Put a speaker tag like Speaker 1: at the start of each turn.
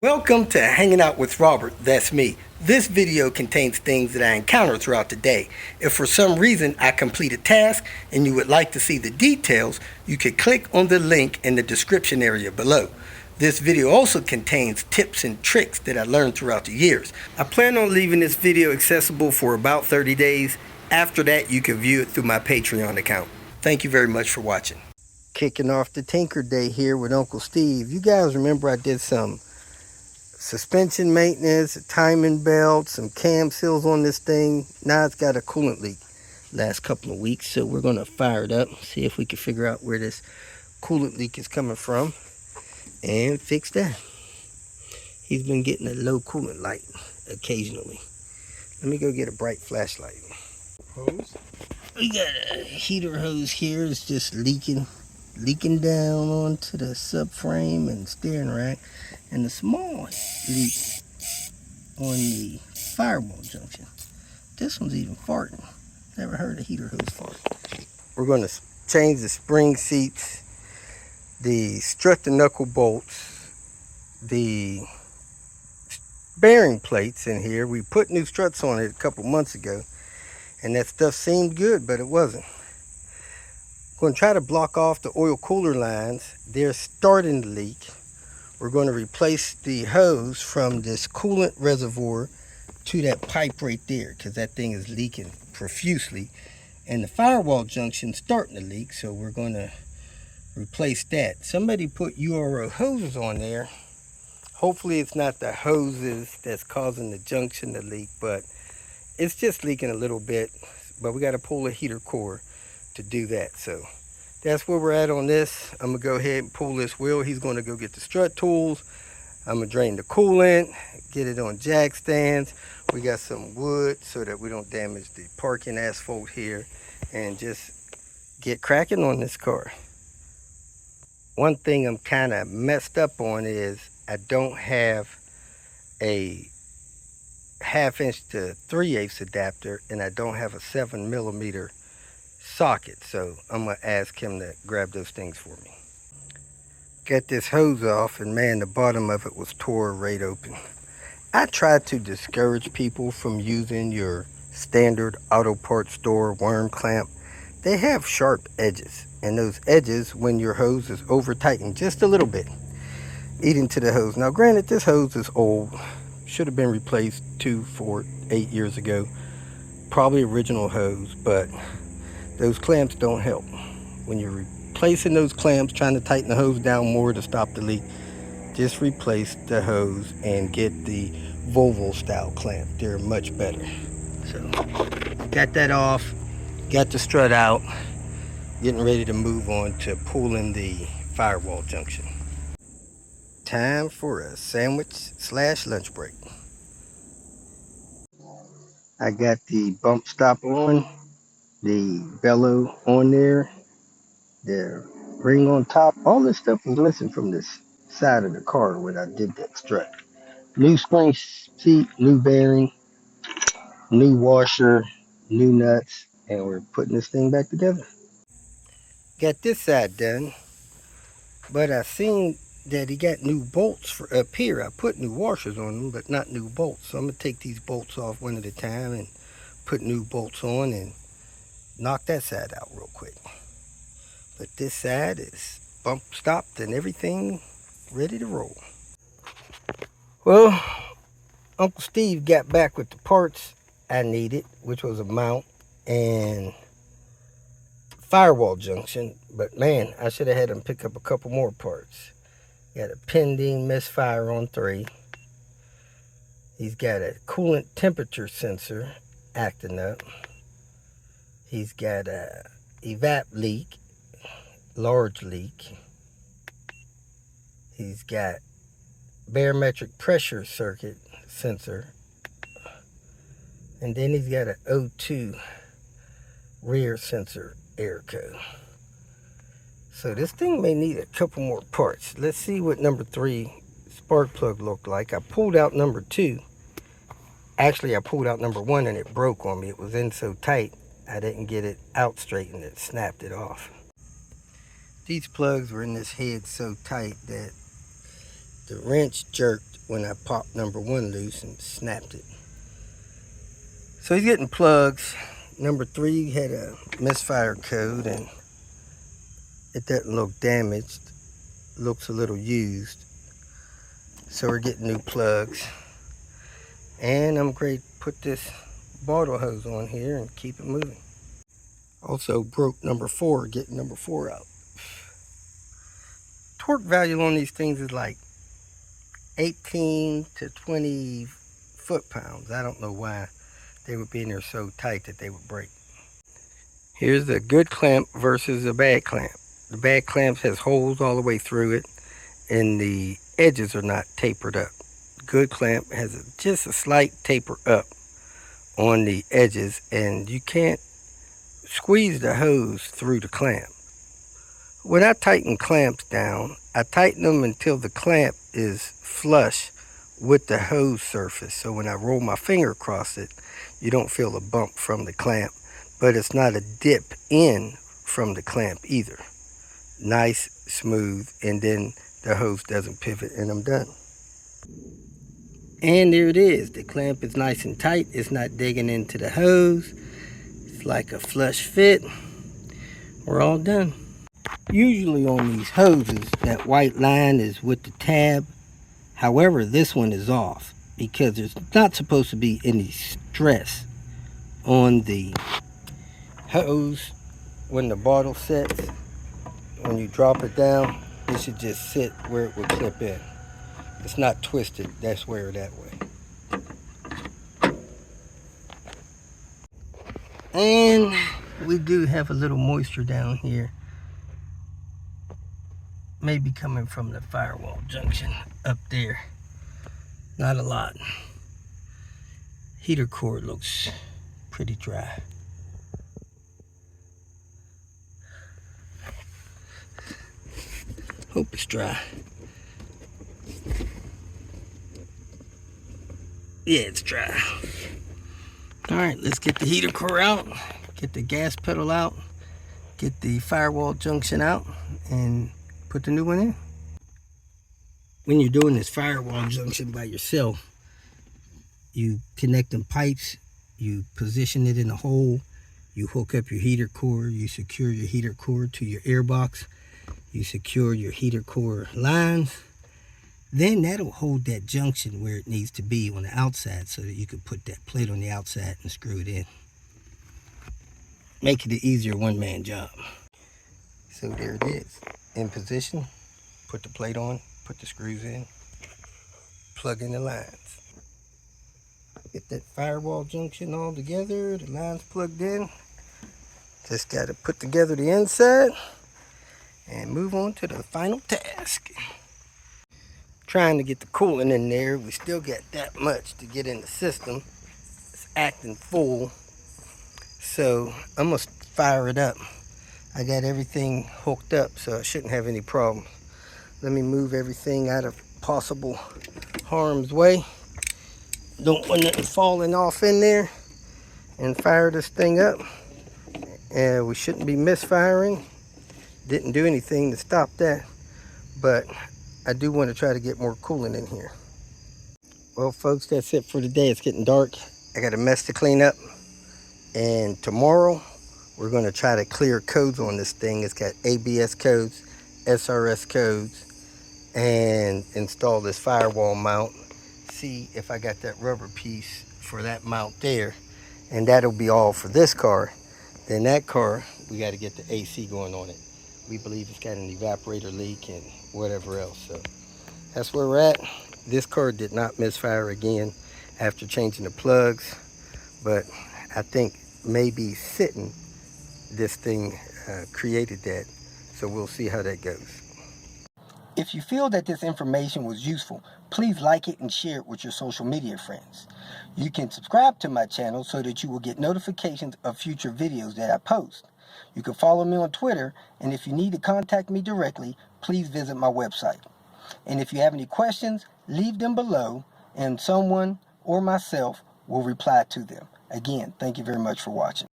Speaker 1: Welcome to Hanging Out with Robert, that's me. This video contains things that I encounter throughout the day. If for some reason I complete a task and you would like to see the details, you can click on the link in the description area below. This video also contains tips and tricks that I learned throughout the years. I plan on leaving this video accessible for about 30 days. After that, you can view it through my Patreon account. Thank you very much for watching. Kicking off the Tinker Day here with Uncle Steve. You guys remember I did some suspension maintenance, a timing belt, some cam seals on this thing. Now it's got a coolant leak last couple of weeks, so we're going to fire it up, see if we can figure out where this coolant leak is coming from and fix that. He's been getting a low coolant light occasionally. Let me go get a bright flashlight. Hose. We got a heater hose here. It's just leaking down onto the subframe and steering rack, and a small leak on the firewall junction. This one's even farting. Never heard a heater hose fart. We're going to change the spring seats, the strut and knuckle bolts, the bearing plates in here. We put new struts on it a couple months ago, and that stuff seemed good, but it wasn't. Going to try to block off the oil cooler lines. They're starting to leak. We're going to replace the hose from this coolant reservoir to that pipe right there, because that thing is leaking profusely. And the firewall junction's starting to leak, so we're going to replace that. Somebody put HOWR hoses on there. Hopefully it's not the hoses that's causing the junction to leak, but it's just leaking a little bit. But we got to pull a heater core to do that. So that's where we're at on this. I'm gonna go ahead and pull this wheel. He's gonna go get the strut tools. I'm gonna drain the coolant, get it on jack stands. We got some wood so that we don't damage the parking asphalt here, and just get cracking on this car. One thing I'm kind of messed up on is I don't have a 1/2 inch to 3/8 adapter, and I don't have a 7mm socket, so I'm gonna ask him to grab those things for me. Got this hose off, and man, the bottom of it was tore right open. I try to discourage people from using your standard auto parts store worm clamp. They have sharp edges, and those edges, when your hose is over tightened just a little bit, eat into the hose. Now granted, this hose is old, should have been replaced 2, 4, 8 years ago, probably original hose, but those clamps don't help. When you're replacing those clamps, trying to tighten the hose down more to stop the leak, just replace the hose and get the Volvo style clamp. They're much better. So, got that off, got the strut out, getting ready to move on to pulling the firewall junction. Time for a sandwich / lunch break. I got the bump stop on, the bellow on there, the ring on top. All this stuff was missing from this side of the car when I did that strut. New spring seat, new bearing, new washer, new nuts, and we're putting this thing back together. Got this side done, but I seen that he got new bolts for up here. I put new washers on them, but not new bolts. So I'm gonna take these bolts off one at a time and put new bolts on and knock that side out real quick. But this side is bump stopped and everything ready to roll. Well, Uncle Steve got back with the parts I needed, which was a mount and firewall junction. But man, I should have had him pick up a couple more parts. Got a pending misfire on 3. He's got a coolant temperature sensor acting up. He's got a evap leak, large leak. He's got barometric pressure circuit sensor. And then he's got an O2 rear sensor error code. So this thing may need a couple more parts. Let's see what number 3 spark plug looked like. I pulled out number 2. Actually, I pulled out number 1 and it broke on me. It was in so tight, I didn't get it out straight and it snapped it off. These plugs were in this head so tight that the wrench jerked when I popped number 1 loose and snapped it. So he's getting plugs. Number 3 had a misfire code and it doesn't look damaged. Looks a little used. So we're getting new plugs. And I'm going to put this bottle hose on here and keep it moving. Also broke number 4, getting number 4 out. Torque value on these things is like 18 to 20 foot-pounds. I don't know why they would be in there so tight that they would break. Here's the good clamp versus a bad clamp. The bad clamp has holes all the way through it and the edges are not tapered up. The good clamp has just a slight taper up on the edges and you can't squeeze the hose through the clamp. When I tighten clamps down, I tighten them until the clamp is flush with the hose surface. So when I roll my finger across it, you don't feel a bump from the clamp, but it's not a dip in from the clamp either. Nice, smooth, and then the hose doesn't pivot and I'm done. And there it is. The clamp is nice and tight. It's not digging into the hose. It's like a flush fit. We're all done. Usually on these hoses, that white line is with the tab. However, this one is off because there's not supposed to be any stress on the hose when the bottle sets. When you drop it down, it should just sit where it would clip in. It's not twisted, that's where that way. And we do have a little moisture down here. Maybe coming from the firewall junction up there. Not a lot. Heater cord looks pretty dry. Hope it's dry. Yeah, it's dry. All right, let's get the heater core out, get the gas pedal out, get the firewall junction out, and put the new one in. When you're doing this firewall junction by yourself, you connect them pipes, you position it in a hole, you hook up your heater cord, you secure your heater cord to your air box, you secure your heater core lines, then that'll hold that junction where it needs to be on the outside so that you can put that plate on the outside and screw it in. Make it an easier one-man job. So there it is, in position, put the plate on, put the screws in, plug in the lines. Get that firewall junction all together, the lines plugged in. Just got to put together the inside and move on to the final task. Trying to get the coolant in there. We still got that much to get in the system. It's acting full. So I'm going to fire it up. I got everything hooked up, so I shouldn't have any problems. Let me move everything out of possible harm's way. Don't want nothing falling off in there. And fire this thing up. And we shouldn't be misfiring. Didn't do anything to stop that. But I do want to try to get more coolant in here. Well, folks, that's it for today. It's getting dark. I got a mess to clean up. And tomorrow, we're going to try to clear codes on this thing. It's got ABS codes, SRS codes, and install this firewall mount. See if I got that rubber piece for that mount there. And that'll be all for this car. Then that car, we got to get the AC going on it. We believe it's got an evaporator leak and whatever else. So that's where we're at. This car did not misfire again after changing the plugs. But I think maybe sitting, this thing created that. So we'll see how that goes. If you feel that this information was useful, please like it and share it with your social media friends. You can subscribe to my channel so that you will get notifications of future videos that I post. You can follow me on Twitter, and if you need to contact me directly, please visit my website. And if you have any questions, leave them below, and someone or myself will reply to them. Again, thank you very much for watching.